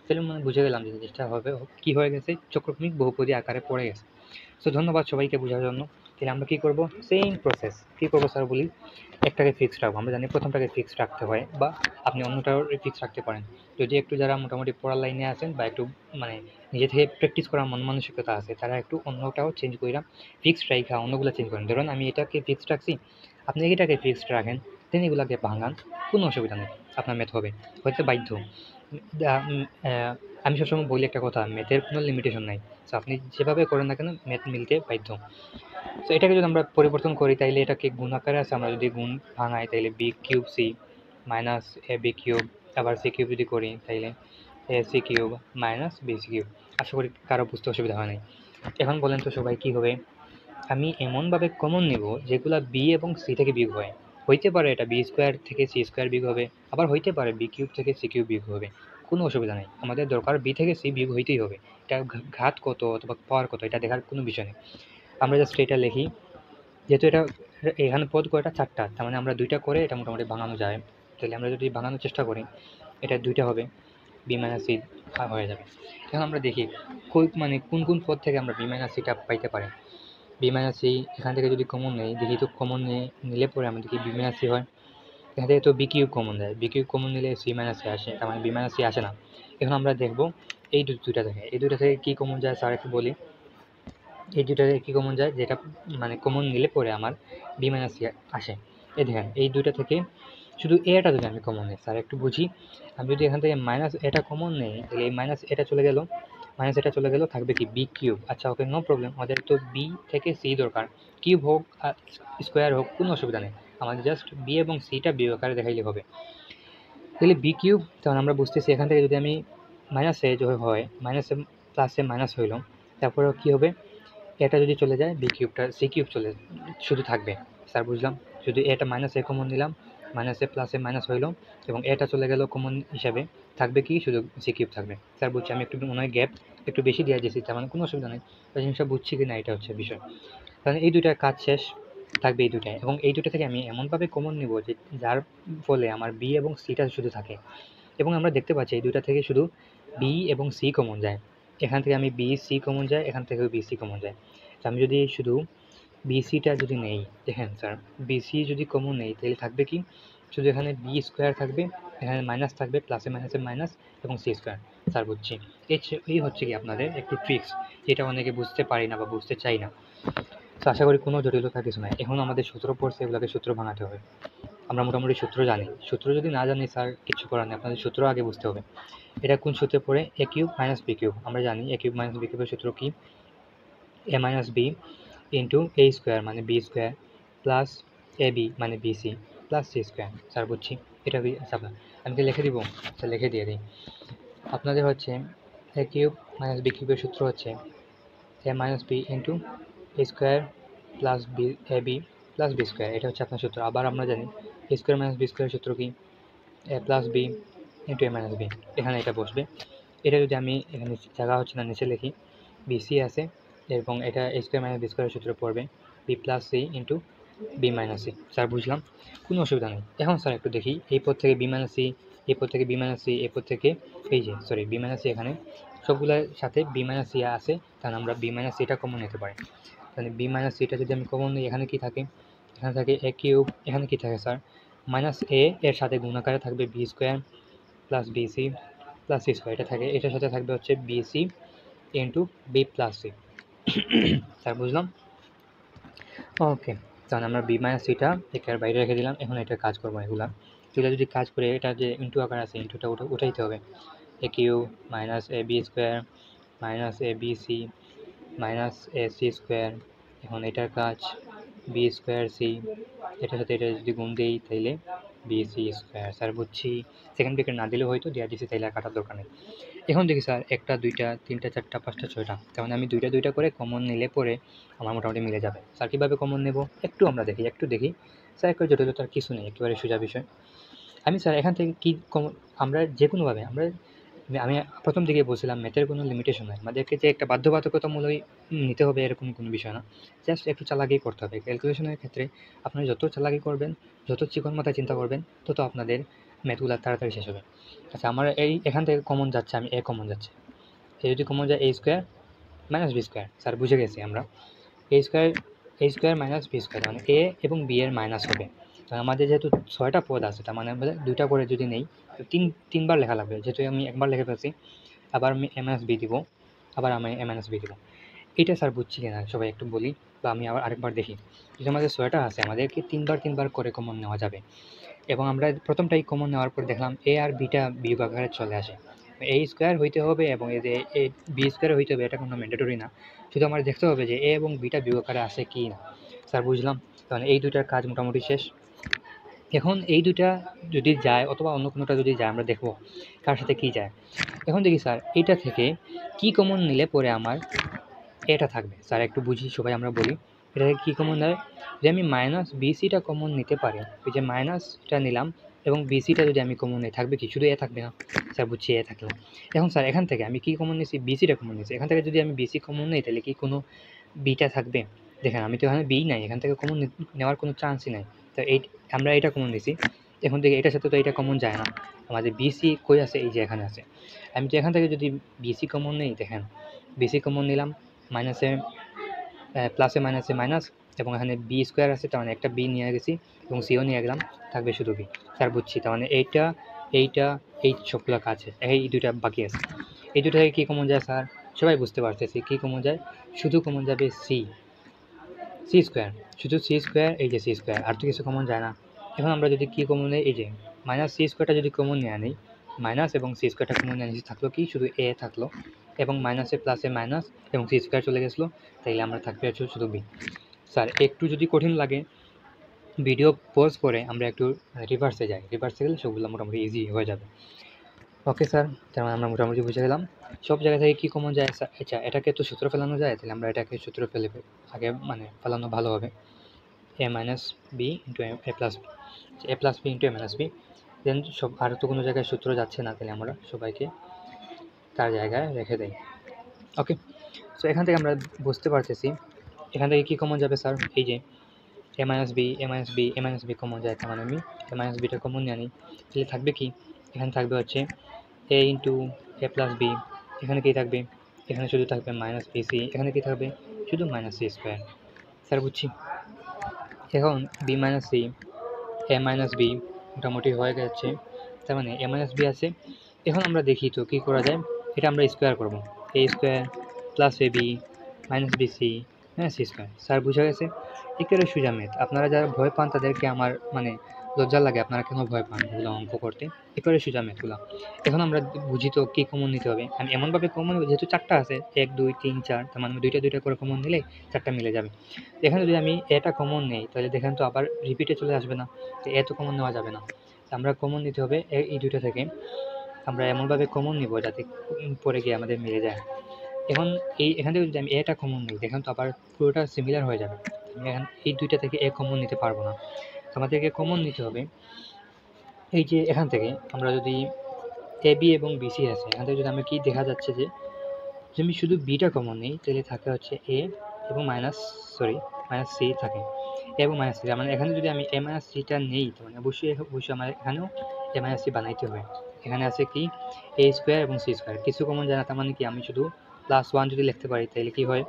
তাহলে মানে বুঝে গেলাম যে জিনিসটা হবে কী হয়ে গেছে, চক্রক্রমিক বহুপদী আকারে পড়ে গেছে। সো ধন্যবাদ সবাইকে বোঝার জন্য। তাহলে আমরা কী করব? সেম প্রসেস কী করবো স্যার বলি, একটাকে ফিক্সড রাখবো। আমরা জানি প্রথমটাকে ফিক্সড রাখতে হয়, বা আপনি অন্যটাও ফিক্সড রাখতে পারেন। যদি একটু যারা মোটামুটি পড়ার লাইনে আছেন বা একটু মানে নিজে থেকে প্র্যাকটিস করার মন মানসিকতা আছে, তারা একটু অন্যটাও চেঞ্জ কইরা ফিক্সড রাইখা অন্যগুলো চেঞ্জ করেন। ধরুন আমি এটাকে ফিক্সড রাখছি, আপনি এটাকে ফিক্সড রাখেন, দেন এগুলাকে ভাঙান, কোনো অসুবিধা নেই, আপনার ম্যাথ হবে, হয়তো বাধ্য। আমি সবসময় বলি একটা কথা, ম্যাথের কোনো লিমিটেশন নাই। সো আপনি যেভাবে করেন না কেন ম্যাথ মিলতে বাধ্য। সো এটাকে যদি আমরা পরিবর্তন করি তাইলে এটাকে গুণ আকারে আছে, আমরা যদি গুণ ভাঙাই তাইলে বি কিউব সি মাইনাস এ বি কিউব, আবার সি কিউব যদি করি তাইলে a c cube minus b c cube. আশা করি কারো বুঝতে অসুবিধা হয় নাই। এখন বলেন তো সবাই কী হবে? আমি এমনভাবে কমন নেব যেগুলো বি এবং সি থেকে বিয়োগ হয়। হইতে পারে এটা বি স্কোয়ার থেকে সি স্কোয়ার বিয়োগ হবে, আবার হইতে পারে বি কিউব থেকে সি কিউব বিয়োগ হবে, কোনো অসুবিধা নেই। আমাদের দরকার বি থেকে সি বিয়োগ হইতেই হবে। এটা ঘাত কত অথবা পাওয়ার কত এটা দেখার কোনো বিষয় নেই। আমরা জাস্ট এটা লিখি, যেহেতু এটা এখানে পদ কয়টা? 4টা, তার মানে আমরা 2টা করে এটা মোটামুটি ভাঙানো যায়। তাহলে আমরা যদি ভাঙানোর চেষ্টা করি, এটা 2টা হবে, বি মাইনাস সি হয়ে যাবে। এখন আমরা দেখি মানে কোন কোন পদ থেকে আমরা বি মাইনাস সিটা পাইতে পারি। বি মাইনাস সি এখান থেকে যদি কমন নেই, দেখি তো কমন নিলে পরে আমাদের কি বি মাইনাস সি হয়। এখান থেকে তো বি কিউব কমন দেয়, বি কিউব কমন নিলে সি মাইনাস সি আসে, তার মানে বি মাইনাস সি আসে না। এখন আমরা দেখবো এই দুইটা থেকে, এই দুইটা থেকে কী কমন যায় স্যার একটু বলি। এই দুইটা থেকে কী কমন যায়, যেটা মানে কমন নিলে পরে আমার বি মাইনাস সি আসে। এই দেখেন এই দুইটা থেকে শুধু এটা যদি আমি কমন নিই, স্যার একটু বুঝি, আমি যদি এখান থেকে মাইনাস এটা কমন নেই তাহলে এই মাইনাস এটা চলে গেল, মাইনাস এটা চলে গেল, থাকবে কি বি কিউব। আচ্ছা ওকে, নো প্রবলেম, আমাদের তো বি থেকে সি দরকার, কিউব হোক আর স্কোয়ার হোক কোনো অসুবিধা নেই, আমাদের জাস্ট বি এবং সিটা বিয়োগ আকারে দেখাইলে হবে। তাহলে বি কিউব, তখন আমরা বুঝতেছি এখান থেকে যদি আমি মাইনাসে যদি হয়, মাইনাসে প্লাসে মাইনাস হইল, তারপরেও কী হবে, এটা যদি চলে যায় বি কিউবটা সি কিউব চলে শুধু থাকবে। স্যার বুঝলাম, শুধু এটা মাইনাস এ কমন নিলাম, মাইনাসে প্লাসে মাইনাস হইল এবং এটা চলে গেল কমন হিসাবে, থাকবে কি শুধু সি কিউব থাকবে। স্যার বুঝছি, আমি একটু মনে হয় গ্যাপ একটু বেশি দিয়ে দিয়েছি, তার মানে কোনো অসুবিধা নেই, ওই জিনিসটা বুঝছি কি না এটা হচ্ছে বিষয়। কারণ এই দুইটার কাজ শেষ, থাকবে এই দুটাই, এবং এই দুটো থেকে আমি এমনভাবে কমন নিব যে যার ফলে আমার বি এবং সিটা শুধু থাকে। এবং আমরা দেখতে পাচ্ছি এই দুইটা থেকে শুধু বি এবং সি কমন যায়, এখান থেকে আমি বি সি কমন যায়, এখান থেকেও বি সি কমন যায়। তো আমি যদি শুধু বিসিটা যদি নেই, দেখেন স্যার বিসি যদি কমন নেই তাহলে থাকবে কি, শুধু এখানে বি স্কোয়ার থাকবে, এখানে মাইনাস থাকবে, প্লাসে মাইনাসে মাইনাস এবং সি স্কোয়ার। স্যার বুঝছি, এই হচ্ছে কি আপনাদের একটু ট্রিক্স, যেটা অনেকে বুঝতে পারি না বা বুঝতে চাই না। তো আশা করি কোনো জটিলতা কিছু নাই। এখন আমাদের সূত্র পড়ছে, এগুলোকে সূত্র ভাঙাতে হবে। আমরা মোটামুটি সূত্র জানি, সূত্র যদি না জানি স্যার কিছু করার নেই, আপনাদের সূত্র আগে বুঝতে হবে। এটা কোন সূত্রে পড়ে? A cube minus B cube, আমরা জানি এ কিউব মাইনাস বি কিউবের সূত্র কি, A minus B into A square মানে বি স্কোয়ার প্লাস এ বি মানে BC plus C square. Sir বুঝছি, এটা আচ্ছা আমি কি লিখে দিব? আচ্ছা লিখে দিয়ে দিই, আপনাদের হচ্ছে এ কিউব মাইনাস বি কিউবের সূত্র হচ্ছে এ minus B into A square plus B A b plus B square, এটা হচ্ছে আপনার সূত্র। আবার আমরা জানি এ স্কোয়ার মাইনাস বি স্কোয়ারের সূত্র কি, এ প্লাস বি ইন্টু এ মাইনাস বি। এখানে এটা বসবে। এটা যদি আমি এখানে জায়গা হচ্ছে না নিচে লিখি, বি সি আছে এবং এটা এ স্কোয়ার মাইনাস বি স্কোয়ারের সূত্র পড়বে B plus C into B minus C. Sir বুঝলাম, কোনো অসুবিধা নেই। এখন স্যার একটু দেখি, এই পদ থেকে বি মাইনাস সি, এই পদ থেকে বি মাইনাস সি, এই পদ থেকে এই যে সরি বি মাইনাস সি, এখানে সবগুলোর সাথে বি মাইনাস সি আছে, তাহলে আমরা বি মাইনাস সিটা কমন নিতে পারি। তাহলে বি মাইনাস সিটা যদি আমি কমন নিই, এখানে কি থাকে, এখানে থাকে এ কিউব, এখানে কি থাকে স্যার মাইনাস এ এর সাথে গুণ আকারে থাকবে B square plus B C plus C square, এটা থাকে, এটার সাথে থাকবে হচ্ছে B C into B plus C. Sir বুঝলাম, ওকে। তাহলে আমরা বি মাইনাস সিটা এটার বাইরে রেখে দিলাম। এখন এটার কাজ করবো, এগুলা যদি কাজ করে, এটা যে ইন্টু আকার আছে, ইন্টুটা উঠাইতে হবে। A cube minus A b square minus A b c minus A c square. এখন এটার কাজ বি স্কোয়ার সি, এটার সাথে এটা যদি গুণ দিই তাইলে বি সি স্কোয়ার। স্যার বুঝছি, সেকেন্ড ব্রেকেট না দিলেও হয়তো দেওয়া দিচ্ছি, তাইলে আর কাটার দরকার নেই। এখন দেখি স্যার একটা দুইটা তিনটা চারটা পাঁচটা ছয়টা, তার মানে আমি দুইটা দুইটা করে কমন নিলে পরে আমার মোটামুটি মিলে যাবে। স্যার কীভাবে কমন নেব একটু আমরা দেখি, একটু দেখি। স্যার একটু জটিলতার কিছু নেই, একেবারে সোজা বিষয়। আমি স্যার এখান থেকে কী আমরা যে কোনোভাবে আমি প্রথম দিকে বলছিলাম ম্যাথের কোনো লিমিটেশন নাই, আমাদেরকে যে একটা বাধ্যবাধকতামূলক নিতে হবে এরকম কোনো বিষয় না, জাস্ট একটু চালাকি করতে হবে। ক্যালকুলেশনের ক্ষেত্রে আপনারা যত চালাকি করবেন, যত চিকন মাথায় চিন্তা করবেন, তত আপনাদের ম্যাথগুলো তাড়াতাড়ি শেষ হবে। আচ্ছা, আমার এখান থেকে কমন যাচ্ছে, আমি এ কমন যাচ্ছে, এ যদি কমন যায় a square minus b square. Sir বুঝে গেছি আমরা, a square minus b square, মানে এ এবং বি এর মাইনাস হবে। তো আমাদের যেহেতু ছয়টা পদ আছে, তার মানে আমাদের দুইটা করে যদি নেই তো তিনবার লেখা লাগবে। যেহেতু আমি একবার লিখে ফেলছি, আবার আমি এ মাইনাস বি দিব, আবার আমি এ মাইনাস বি দিব। এটা স্যার বুঝছি কিনা সবাই একটু বলি, বা আমি আবার আরেকবার দেখি। যদি আমাদের ছয়টা আছে, আমাদেরকে তিনবার করে কমন নেওয়া যাবে। এবং আমরা প্রথমটাই কমন নেওয়ার পর দেখলাম এ আর বিটা বিয়োগ আকারে চলে আসে। এ স্কোয়ার হইতে হবে এবং এই যে এ বি স্কোয়ার হইতে হবে, এটা কোনো ম্যান্ডেটরি না। শুধু আমার দেখতে হবে যে এ এবং বিটা বিয়োগ আকারে আসে কি না। স্যার বুঝলাম, কারণ এই দুইটার কাজ মোটামুটি শেষ। এখন এই দুইটা যদি যায় অথবা অন্য কোনোটা যদি যায়, আমরা দেখব কার সাথে কী যায়। এখন দেখি স্যার এইটা থেকে কি কমন নিলে পরে আমার এটা থাকবে। স্যার একটু বুঝি, সবাই আমরা বলি এটা থেকে কী কমন দেয়। যে আমি মাইনাস বিসিটা কমন নিতে পারি, ওই যে মাইনাসটা নিলাম এবং বিসিটা যদি আমি কমন নিই, থাকবে কি, শুধু এ থাকবে না। স্যার বুঝছি, এ থাকলো। এখন স্যার এখান থেকে আমি কী কমন নিয়েছি, বিসিটা কমন নিয়েছি। এখান থেকে যদি আমি বিসি কমন নিই, তাহলে কি কোনো বিটা থাকবে? দেখেন আমি তো এখানে বি নাই, এখান থেকে কমন নেওয়ার কোনো চান্সই নাই। তো আমরা এটা কমন নিয়েছি, এখন থেকে এটার সাথে তো এটা কমন যায় না। আমাদের বিসি কই আছে, এই যে এখানে আছে। আমি তো এখান থেকে যদি বিসি কমন নেই, দেখেন বিসি কমন নিলাম, মাইনাসে প্লাসে মাইনাসে মাইনাস, এবং এখানে বি স্কোয়ার আছে, তার মানে একটা বি নিয়ে গেছি এবং সিও নিয়ে গেলাম, থাকবে শুধু বি। স্যার বুঝছি, তার মানে এইটা এই সবগুলো কাছে, এই দুইটা বাকি আছে। এই দুটো থেকে কী কমন যায় স্যার, সবাই বুঝতে পারতেছি কী কমন যায়, শুধু কমন যাবে সি স্কোয়ার, শুধু সি স্কোয়ার, এই যে সি স্কোয়ার, আর তো কিছু কমন যায় না। এখন আমরা যদি কী কমন নেই, এই যে মাইনাস সি স্কোয়ারটা যদি কমন নেওয়া নেই, মাইনাস এবং সি স্কোয়ারটা কমন নেওয়া নিয়েছি, থাকলো কি, শুধু এ থাকলো এবং মাইনাসে প্লাসে মাইনাস এবং সি স্কোয়ার চলে গেছিলো, তাইলে আমরা থাকবে হচ্ছে শুধু বি। স্যার একটু যদি কঠিন লাগে, ভিডিও পজ করে আমরা একটু রিভার্সে যাই, রিভার্সে গেলে সবগুলো মোটামুটি ইজি হয়ে যাবে। ওকে স্যার, তার মানে আমরা মোটামুটি বুঝে গেলাম সব জায়গা থেকে কী কমন যায়। আচ্ছা, এটাকে তো সূত্র ফেলানো যায়, তাহলে আমরা এটাকে সূত্র ফেলে আগে মানে ফেলানো ভালো হবে। এ মাইনাস বি ইন্টু এ প্লাস বি, এ প্লাস বি ইন্টু এ মাইনাস বি। দেন সব, আর তো কোনো জায়গায় সূত্র যাচ্ছে না, তাহলে আমরা সবাইকে তার জায়গায় রেখে দেই। ওকে, সো এখান থেকে আমরা বুঝতে পারতেছি এখান থেকে কী কমন যাবে স্যার, এই যে এ minus B A minus B A minus B common যায়, তার মানে আমি এ মাইনাস বিটা কমন নিয়ে নিই, তাহলে থাকবে কি, এখানে থাকবে হচ্ছে এ ইন্টু এ প্লাস বি, এখানে কী থাকবে, এখানে শুধু থাকবে মাইনাস বি সি, এখানে কী থাকবে, শুধু মাইনাস সি স্কোয়ার। স্যার বুঝছি। এখন বি মাইনাস সি এ মাইনাস বি মোটামুটি হয়ে গেছে, তার মানে এ মাইনাস বি আছে। এখন আমরা দেখি তো কী করা যায়, এটা আমরা স্কোয়ার করবো, a square plus A B minus b c minus c square. Sir বুঝা গেছে, একেবারে সোজা ম্যাথ। আপনারা যারা ভয় পান তাদেরকে আমার মানে লজ্জা লাগে, আপনারা কেন ভয় পান এগুলো অঙ্ক করতে, একেবারে সোজা ম্যাথগুলো। এখন আমরা বুঝি তো কী কমন নিতে হবে। আমি এমনভাবে কমন নেব, যেহেতু চারটা আছে 1 2 3 4, তার মানে দুইটা দুইটা করে কমন নিলে চারটা মিলে যাবে। এখানে যদি আমি এটা কমন নেই, তাহলে দেখেন তো আবার রিপিটে চলে আসবে না, তো এত কমন নেওয়া যাবে না। আমরা কমন নিতে হবে এই দুইটা থেকে, আমরা এমনভাবে কমন নিব যাতে পরে গিয়ে আমাদের মিলে যায়। এখন এখান থেকে যদি আমি এটা কমন নিই, দেখেন তো আবার পুরোটা সিমিলার হয়ে যাবে। আমি এখন এই দুইটা থেকে এ কমন নিতে পারবো না, তো আমাদেরকে কমন নিতে হবে এই যে এখান থেকে। আমরা যদি এ বি এবং বিসি আছে, এখান থেকে যদি আমরা কি দেখা যাচ্ছে যে আমি শুধু বিটা কমন নিই তাহলে থাকে হচ্ছে এ এবং মাইনাস সি থাকে, এ এবং মাইনাস সি। মানে এখানে যদি আমি এ মাইনাস সিটা নেই, তো মানে অবশ্যই আমার এখানেও এ মাইনাস সি বানাইতে হবে। এখানে আছে কি এ স্কোয়ার এবং সি স্কোয়ার, কিছু কমন জানা, তার মানে কি আমি শুধু +1 যদি লিখতে পারি তাহলে কি হয়,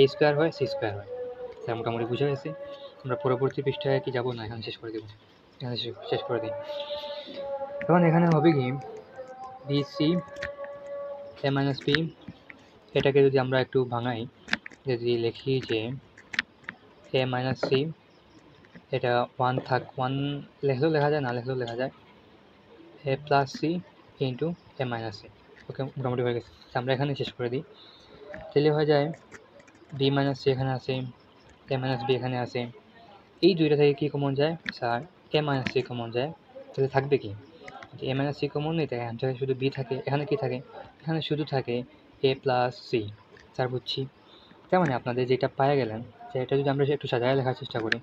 এ স্কোয়ার হয়, সি স্কোয়ার হয়। তাই মোটামুটি বুঝে গেছে। আমরা পরবর্তী পৃষ্ঠায় কি যাবো না, এখানে শেষ করে দেবো, এখানে শেষ করে দিই। তখন এখানে হবে কি বিসি এ মাইনাস বি, এটাকে যদি আমরা একটু ভাঙাই, যদি লিখি যে এ মাইনাস সি, এটা 1 লিখলেও লেখা যায়, না লিখলেও লেখা যায়, a plus C into A minus C. ওকে, মোটামুটি হয়ে গেছে। আমরা এখানে শেষ করে দিই, তাহলে হয়ে যায় বি মাইনাস সি এখানে আছে, এ মাইনাস বি এখানে আছে, এই দুইটা থেকে কী কমন যায় স্যার, এ মাইনাস সি কমন যায়। তাহলে থাকবে কি, এ মাইনাস সি কমন নেই, তাই এখান থেকে শুধু বি থাকে। এখানে কি থাকে, এখানে শুধু থাকে এ প্লাস সি। স্যার বুঝছি। তার মানে আপনাদের যেটা পায়ে গেলেন, যে এটা যদি আমরা একটু সাজায় লেখার চেষ্টা করি,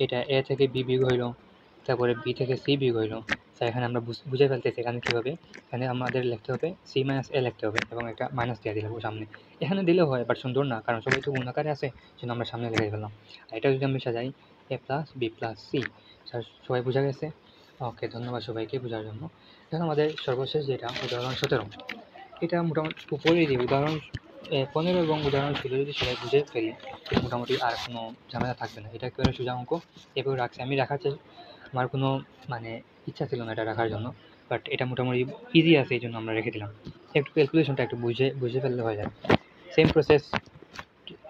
এটা এ থেকে বি বিয়োগ হইল, তারপরে বি থেকে সি বিয়োগ হইল। স্যার এখানে আমরা বুঝে ফেলতেছি এখানে কী হবে, এখানে আমাদের লিখতে হবে সি মাইনাস এ লিখতে হবে এবং একটা মাইনাস দিয়ে দিলাম সামনে। এখানে দিলেও হয়, বাট সুন্দর না, কারণ সবাই তো গুণাকারে আছে, জন্য আমরা সামনে লিখে ফেললাম। আর এটা যদি আমরা সাজাই a plus b plus C. Sir সবাই বোঝা গেছে? ওকে, ধন্যবাদ সবাইকে বোঝার জন্য। এখন আমাদের সর্বশেষ যেটা উদাহরণ 17, এটা মোটামুটি উপরেই যে উদাহরণ 15 এবং উদাহরণ 16 যদি সবাই বুঝে ফেলি, মোটামুটি আর কোনো ঝামেলা থাকবে না। এটা একেবারে সোজা অঙ্ক, এভাবে রাখছি আমি। আমার কোনো মানে ইচ্ছা ছিল না এটা রাখার জন্য, বাট এটা মোটামুটি ইজি আছে, এই জন্য আমরা রেখে দিলাম। একটু ক্যালকুলেশনটা একটু বুঝে ফেললে হয়ে যায়। সেম প্রসেস,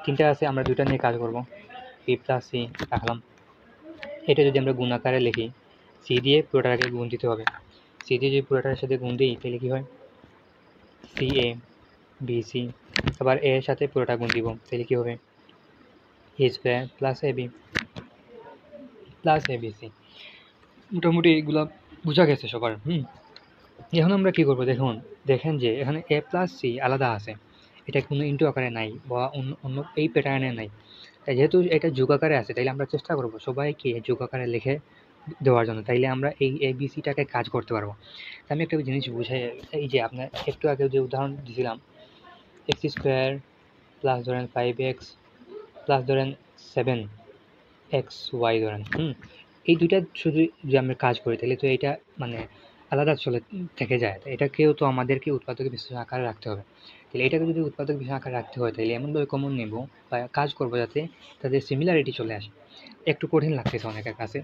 তিনটা আছে, আমরা দুইটা নিয়ে কাজ করব। বি প্লাস সি রাখলাম, এটা যদি আমরা গুণ আকারে লিখি, সি দিয়ে পুরোটাকে গুণ দিতে হবে। সি দিয়ে যদি পুরোটার সাথে গুণ দিই তাহলে কী হয়, সি এ বি সি, আবার এর সাথে পুরোটা গুণ দিব, তাহলে কী হবে, এ স্কোয়ার প্লাস এ বি প্লাস এ বি সি। মোটামুটি এগুলো বোঝা গেছে সবার। এখন আমরা কী করবো, দেখেন যে এখানে এ প্লাস সি আলাদা আছে, এটা কোনো ইন্টু আকারে নাই বা অন্য এই প্যাটার্নে নাই। তাই যেহেতু এটা যোগ আকারে আছে, তাইলে আমরা চেষ্টা করবো সবাইকে যোগ আকারে লিখে দেওয়ার জন্য, তাইলে আমরা এই এ বি সিটাকে কাজ করতে পারবো। আমি একটা জিনিস বুঝাই, এই যে আপনার একটু আগে যে উদাহরণ দিয়েছিলাম, এক্স স্কোয়ার প্লাস ধরেন 5x প্লাস ধরেন 7xy ধরেন, এই দুইটা শুধু যদি আমরা কাজ করি তাহলে তো এটা মানে আলাদা চলে থেকে যায়। তো এটাকেও তো আমাদেরকে উৎপাদক বিশ্লেষণ আকারে রাখতে হবে। তাহলে এটাকে যদি উৎপাদক বিশ্লেষণ আকারে রাখতে হয়, তাহলে এমনভাবে কমন নেব বা কাজ করবো যাতে তাদের সিমিলারিটি চলে আসে। একটু কঠিন লাগতেছে অনেকের কাছে।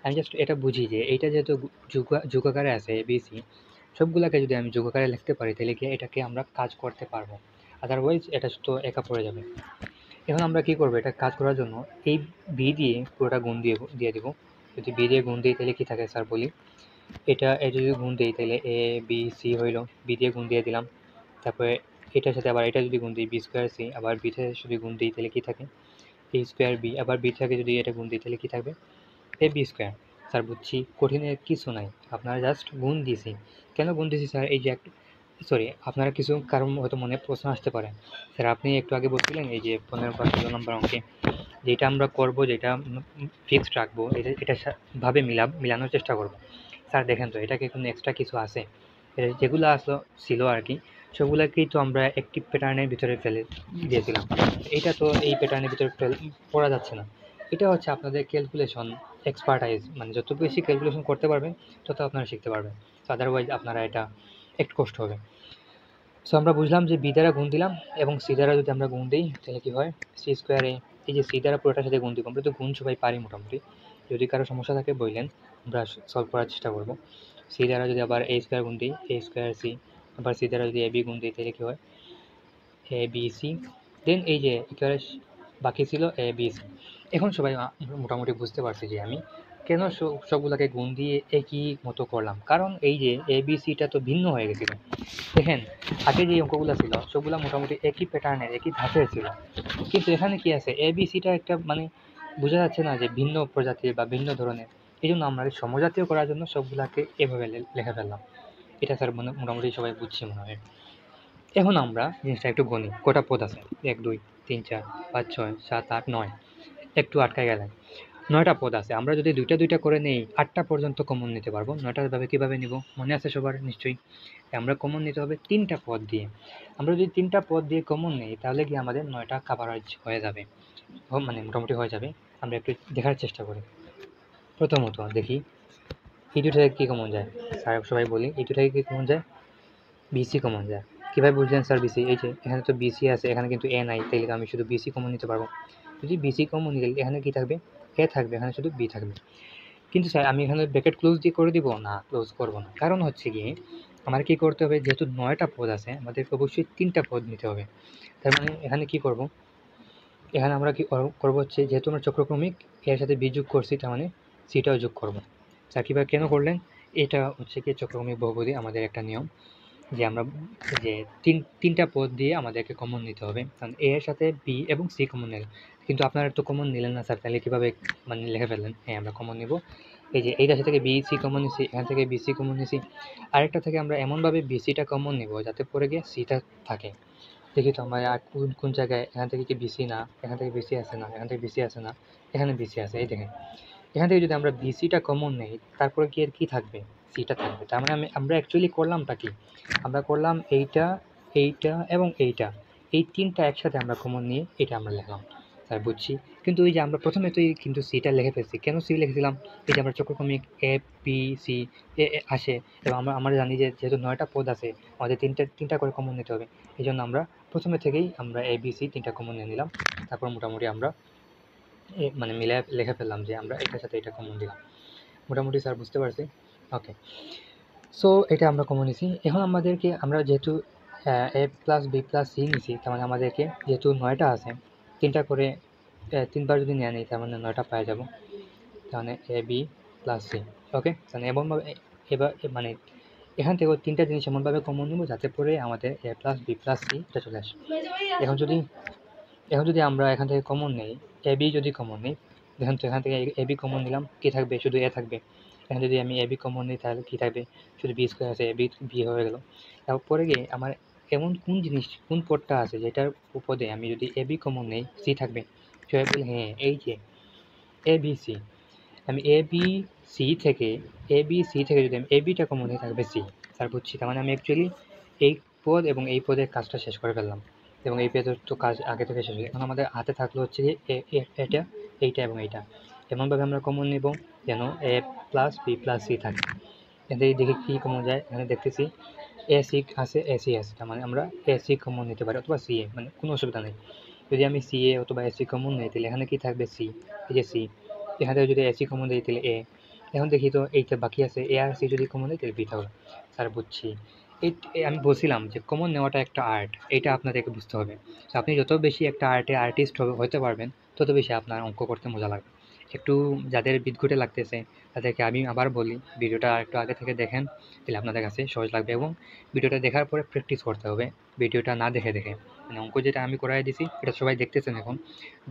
আমি জাস্ট এটা বুঝি যে এইটা যেহেতু যোগ আকারে আছে এবিসি, সবগুলোকে যদি আমি যোগ আকারে লিখতে পারি তাহলে কি এটাকে আমরা কাজ করতে পারবো, আদারওয়াইজ এটা তো একা পড়ে যাবে। এখন আমরা কী করবো, এটা কাজ করার জন্য এই বি দিয়ে পুরোটা গুণ দিয়ে দেবো। যদি বি দিয়ে গুণ দিই তাহলে কী থাকে স্যার বলি, এটা যদি গুণ দিই তাহলে এ বি সি হইলো, বি দিয়ে গুণ দিয়ে দিলাম। তারপরে এটার সাথে আবার এটা যদি গুণ দিই বি স্কোয়ার সি, আবার বি থেকে যদি গুণ দিই তাহলে কী থাকে, এ স্কোয়ার বি, আবার বি থেকে যদি এটা গুণ দিই তাহলে কী থাকবে, এ বি স্কোয়ার। স্যার বুঝছি, কঠিনের কিছু নাই, আপনারা জাস্ট গুণ দিয়েছি। কেন গুণ দিয়েছি স্যার, এই যে আপনারা কিছু কারণ হয়তো মনে প্রশ্ন আসতে পারে, স্যার আপনি একটু আগে বলছিলেন এই যে 15 বা 16 নম্বর অঙ্কে যেটা আমরা করবো, যেটা ফিক্সড রাখবো, এটা ভাবে মিলানোর চেষ্টা করবো। স্যার দেখেন তো এটাকে কোনো এক্সট্রা কিছু আছে, যেগুলো ছিল আর কি, সবগুলোকেই তো আমরা একটি প্যাটার্নের ভিতরে ফেলে দিয়েছিলাম। এটা তো এই প্যাটার্নের ভিতরে পড়া যাচ্ছে না। এটা হচ্ছে আপনাদের ক্যালকুলেশন এক্সপার্টাইজ, মানে যত বেশি ক্যালকুলেশন করতে পারবেন তত আপনারা শিখতে পারবেন। তো আদারওয়াইজ আপনারা এটা একটু কষ্ট হবে। সো আমরা বুঝলাম যে বি দ্বারা গুণ দিলাম এবং সি দ্বারা যদি আমরা গুণ দিই তাহলে কী হয়, সি স্কোয়ারে এই যে সি দ্বারা পুরোটার সাথে গুণ দিব, আমরা তো গুণ সবাই পারি মোটামুটি। যদি কারো সমস্যা থাকে বললেন, আমরা সলভ করার চেষ্টা করব। সি দ্বারা যদি আবার এ স্কোয়ার গুণ দিই, এ স্কোয়ার সি, আবার সি দ্বারা যদি এ বি গুণ দিই তাহলে কী হয়, এ বি সি। দেন এই যে একেবারে বাকি ছিল এ বি সি। এখন সবাই মোটামুটি বুঝতে পারছি যে আমি কেন সবগুলোকে গুণ দিয়ে একই মতো করলাম, কারণ এই যে এ বি সিটা তো ভিন্ন হয়ে গেছিলো। দেখেন আগে যে অঙ্কগুলো ছিল সবগুলো মোটামুটি একই প্যাটার্নের একই ধাঁচের ছিল, কিন্তু এখানে কি আছে, এ বি সিটা একটা মানে বোঝা যাচ্ছে না যে ভিন্ন প্রজাতির বা ভিন্ন ধরনের। এই জন্য আমরা সমজাতীয় করার জন্য সবগুলাকে এভাবে লেখা ফেললাম। এটা স্যার মোটামুটি সবাই বুঝছি মনে হয়। এখন আমরা জিনিসটা একটু গণি, কটা পদ আছে? 1 2 3 4 5 6 7 8 9, একটু আটকায় গেলেন। 9টা পদ আছে, আমরা যদি দুইটা দুইটা করে নেই 8টা পর্যন্ত কমন নিতে পারবো। 9টার ভাবে কীভাবে নিব মনে আছে সবার নিশ্চয়ই? আমরা কমন নিতে হবে 3টা পদ দিয়ে। আমরা যদি 3টা পদ দিয়ে কমন নেই তাহলে কি আমাদের 9টা কাভারেজ হয়ে যাবে, মানে মোটামুটি হয়ে যাবে। আমরা একটু দেখার চেষ্টা করি। প্রথমত দেখি এই দুটো থেকে কী কমন যায়। স্যার সবাই বলি এই দুটো থেকে কী কমন যায়? বিসি কমন যায়। কীভাবে বুঝলেন স্যার বিসি? এই যে এখানে তো বিসি আছে, এখানে কিন্তু এ নাই, তাইলে তো আমি শুধু বিসি কমন নিতে পারবো। যদি বিসি কমন নিই এখানে কী থাকবে? এ থাকবে, এখানে শুধু বি থাকবে। কিন্তু স্যার আমি এখানে ব্র্যাকেট ক্লোজ দিয়ে করে দিব না, ক্লোজ করব না। কারণ হচ্ছে গিয়ে আমার কী করতে হবে, যেহেতু 9টা পদ আছে আমাদেরকে অবশ্যই 3টা পদ নিতে হবে। তার মানে এখানে কী করব, এখানে আমরা কী করব হচ্ছে, যেহেতু আমরা চক্রক্রমিক এর সাথে বি যোগ করছি তার মানে সিটাও যোগ করব। স্যার কীভাবে কেন করলেন? এটা হচ্ছে কি চক্রক্রমিক বহুপদী আমাদের একটা নিয়ম, যে আমরা যে তিনটা পদ দিয়ে আমাদেরকে কমন নিতে হবে, কারণ এ এর সাথে বি এবং সি কমন নিলেন। কিন্তু আপনারা তো কমন নিলেন না স্যার, তাহলে কীভাবে মানে লিখে ফেললেন? হ্যাঁ আমরা কমন নিব, এই যে এইটা থেকে বি সি কমন নিছি, এখান থেকে বি সি কমন নিছি, আরেকটা থেকে আমরা এমনভাবে বি সিটা কমন নিব যাতে পরে গিয়ে সিটা থাকে। দেখি তো আমরা আর কোন জায়গায়, এখান থেকে কি বিসি না, এখান থেকে বিসি আসে না, এখান থেকে বিসি আসে না, এখানে বিসি আছে, এই দেখেন। এখান থেকে যদি আমরা বিসিটা কমন নেই তারপরে কি এর কী থাকবে? সিটা থাকবে। তার মানে আমরা অ্যাকচুয়ালি করলামটা কি? আমরা করলাম এইটা, এইটা এবং এইটা, এই 3টা একসাথে আমরা কমন নিয়ে এটা আমরা লিখলাম। স্যার বুঝছি, কিন্তু এই যে আমরা প্রথমে তো কিন্তু সিটা লিখে ফেলছি। কেন সি লিখেছিলাম? এই যে আমরা চক্রক্রমিক এ বি সি আসে, এবং আমরা জানি যে যেহেতু 9টা পদ আছে আমাদের তিনটা করে কমন নিতে হবে। এই জন্য আমরা প্রথমে থেকেই আমরা এ বি সি 3টা কমন নিয়ে নিলাম। তারপর মোটামুটি আমরা মানে মিলায় লিখে ফেললাম যে আমরা এটার সাথে এটা কমন দিলাম। মোটামুটি স্যার বুঝতে পারছি? ওকে, সো এটা আমরা কমন নিছি। এখন আমাদেরকে, আমরা যেহেতু এ প্লাস বি প্লাস সি নিছি, তার মানে আমাদেরকে যেহেতু 9টা আছে 3টা করে 3বার যদি নিয়ে নিই তার মানে 9টা পেয়ে যাব। তার মানে এ বি প্লাস সি। ওকে, তাহলে এমনভাবে এবার মানে এখান থেকেও 3টা জিনিস এমনভাবে কমন নিব যাতে পরে আমাদের এ প্লাস বি প্লাস সি এটা চলে আসে। এখন যদি আমরা এখান থেকে কমন নেই, এ বি যদি কমন নিই, দেখুন তো এখান থেকে এ বি কমন নিলাম, কী থাকবে? শুধু এ থাকবে। এখানে যদি আমি এ বি কমন নিই তাহলে কী থাকবে? শুধু বি স্কোয়ার আছে, এ বি বি হয়ে গেল। তারপরে গিয়ে আমার এমন কোন পদটা আছে যেটার উপদে আমি যদি এ বি কমন নেই সি থাকবে? সবাই বলে হ্যাঁ এই যে এ বি সি। আমি এ বি সি থেকে যদি আমি এ বিটা কমন নিই থাকবে সি। স্যার বুঝছি, তার মানে আমি অ্যাকচুয়ালি এই পদ এবং এই পদের কাজটা শেষ করে ফেললাম, এবং এই পদের তো কাজ আগে থেকে শেষ হয়ে, এখন আমাদের হাতে থাকলো হচ্ছে যে এটা, এইটা এবং এইটা। এমনভাবে আমরা কমন নেব যেন এ প্লাস বি প্লাস সি থাকে। এতে দেখি কী কমন যায়। এখানে দেখতেছি এ সি আছে, এ সি আছে, তার মানে আমরা এ সি কমন নিতে পারি অথবা সি এ, মানে কোনো অসুবিধা নেই। যদি আমি সি এ অথবা এ সি কমন নিই তাহলে এখানে কী থাকবে? সি। এই যে সি, এখান থেকে যদি এ সি কমন দিই তাহলে এ। এখন দেখি তো এইটা বাকি আছে, এ আর সি যদি কমন দিই তাহলে বি থাকবে। স্যার বুঝছি। আমি বলছিলাম যে কমন নেওয়াটা একটা আর্ট, এটা আপনাদেরকে বুঝতে হবে। তো আপনি যত বেশি একটা আর্টিস্ট হতে পারবেন তত বেশি আপনার অঙ্ক করতে মজা লাগবে। একটু যাদের বিদঘুটে লাগতেছে তাদেরকে আমি আবার বলি, ভিডিওটা একটু আগে থেকে দেখেন, তাহলে আপনাদের কাছে সহজ লাগবে, এবং ভিডিওটা দেখার পরে প্র্যাকটিস করতে হবে ভিডিওটা না দেখে দেখে। মানে অঙ্ক যেটা আমি করাই দিছি এটা সবাই দেখতেছেন এখন,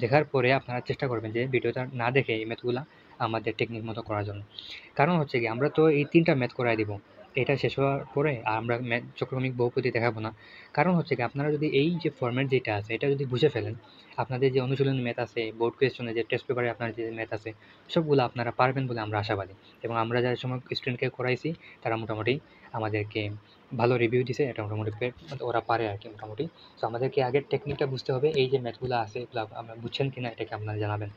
দেখার পরে আপনারা চেষ্টা করবেন যে ভিডিওটা না দেখে এই ম্যাথগুলো আমাদের টেকনিক মতো করার জন্য। কারণ হচ্ছে কি, আমরা তো এই 3টা ম্যাথ করাই দিব, এটা শেষ হওয়ার পরে আমরা চক্রক্রমিক বহুপদী দেখাবো না। কারণ হচ্ছে কি, আপনারা যদি এই যে ফরম্যাট যেটা আছে এটা যদি বুঝে ফেলেন, আপনাদের যে অনুশীলনী ম্যাথ আছে, বোর্ড কোয়েশ্চনে যে টেস্ট পেপারে আপনার যে ম্যাথ আছে, সবগুলো আপনারা পারবেন বলে আমরা আশাবাদী। এবং আমরা যারা সময় স্টুডেন্টকে করাইছি তারা মোটামুটি আমাদেরকে ভালো রিভিউ দিছে, এটা মোটামুটি ওরা পারে আর কি মোটামুটি। তো আমাদেরকে আগের টেকনিকটা বুঝতে হবে, এই যে ম্যাথগুলো আছে এগুলো আমরা বুঝছেন কিনা এটাকে আপনারা জানাবেন।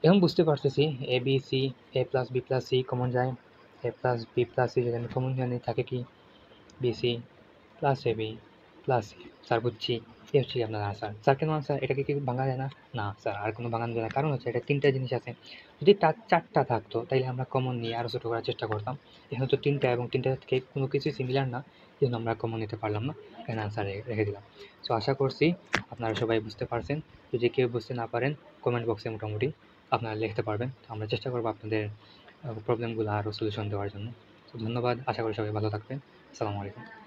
এখন বুঝতে পারতেছি a b c, a plus b plus c common যায়, a plus b plus c যদি আমি কমন জানি থাকে কি? বি সি প্লাস এ বি প্লাস সি। স্যার বুঝছি, এই হচ্ছে আপনার আনসার। স্যার কেন আনসার? এটাকে কি ভাঙা যায় না? না স্যার, আর কোনো ভাঙানো যায় না, কারণ হচ্ছে এটা 3টা জিনিস আছে। যদি 4টা থাকতো তাইলে আমরা কমন নিয়ে আরও ছোটো করার চেষ্টা করতাম। এখানে তো 3টা, এবং 3টা থেকে কোনো কিছুই সিমিলার না, এই জন্য আমরা কমন নিতে পারলাম না, এখানে আনসার রেখে দিলাম। সো আশা করছি আপনারা সবাই বুঝতে পারছেন। যদি কেউ বুঝতে না পারেন কমেন্ট বক্সে মোটামুটি আপনারা লিখতে পারবেন, তো আমরা চেষ্টা করবো আপনাদের প্রবলেমগুলো আরও সলিউশন দেওয়ার জন্য। তো ধন্যবাদ, আশা করি সবাই ভালো থাকবেন। আসসালামু আলাইকুম।